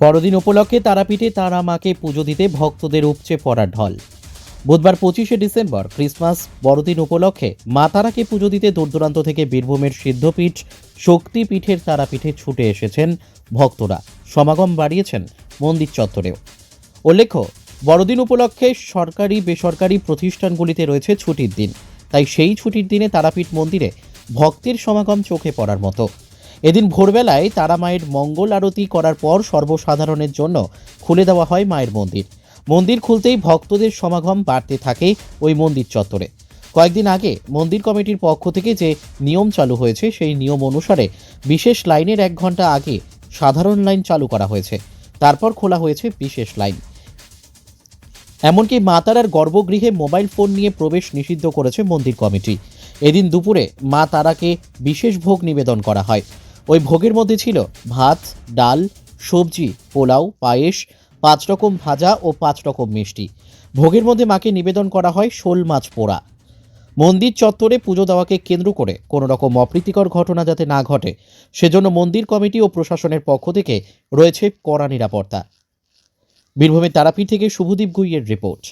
বড়দিন উপলক্ষে তারাপীঠে তারা মাকে পুজো দিতে ভক্তদের উপচে পড়ার ঢল। বুধবার 25শে ডিসেম্বর ক্রিসমাস বড়দিন উপলক্ষে মা তারাকে পুজো দিতে দূরদূরান্ত থেকে বীরভূমের সিদ্ধপীঠ শক্তিপীঠের তারাপীঠে ছুটে এসেছেন ভক্তরা। সমাগম বাড়িয়েছেন মন্দির চত্বরেও। উল্লেখ্য, বড়দিন উপলক্ষে সরকারি বেসরকারি প্রতিষ্ঠানগুলিতে রয়েছে ছুটির দিন, তাই সেই ছুটির দিনে তারাপীঠ মন্দিরে ভক্তের সমাগম চোখে পড়ার মতো। এদিন ভোরবেলায় তারা মায়ের মঙ্গল আরতি করার পর সর্বসাধারণের জন্য খুলে দেওয়া হয় মায়ের মন্দির। মন্দির খুলতেই ভক্তদের সমাগম বাড়তে থাকে ওই মন্দির চত্বরে। কয়েকদিন আগে মন্দির কমিটির পক্ষ থেকে যে নিয়ম চালু হয়েছে, সেই নিয়ম অনুসারে বিশেষ লাইনের 1 ঘন্টা আগে সাধারণ লাইন চালু করা হয়েছে, তারপর খোলা হয়েছে বিশেষ লাইন। এমনকি মা তারার গর্ভগৃহে মোবাইল ফোন নিয়ে প্রবেশ নিষিদ্ধ করেছে মন্দির কমিটি। এদিন দুপুরে মা তারাকে বিশেষ ভোগ নিবেদন করা হয়। ওই ভোগের মধ্যে ছিল ভাত, ডাল, সবজি, পোলাও, পায়েস, 5 রকম ভাজা ও 5 রকম মিষ্টি। ভোগের মধ্যে মাকে নিবেদন করা হয় শোল মাছ পোড়া। মন্দির চত্বরে পুজো দেওয়াকে কেন্দ্র করে কোনো রকম অপ্রীতিকর ঘটনা যাতে না ঘটে, সেজন্য মন্দির কমিটি ও প্রশাসনের পক্ষ থেকে রয়েছে কড়া নিরাপত্তা। বীরভূমের তারাপীঠ থেকে শুভদীপ গুইয়ের রিপোর্ট।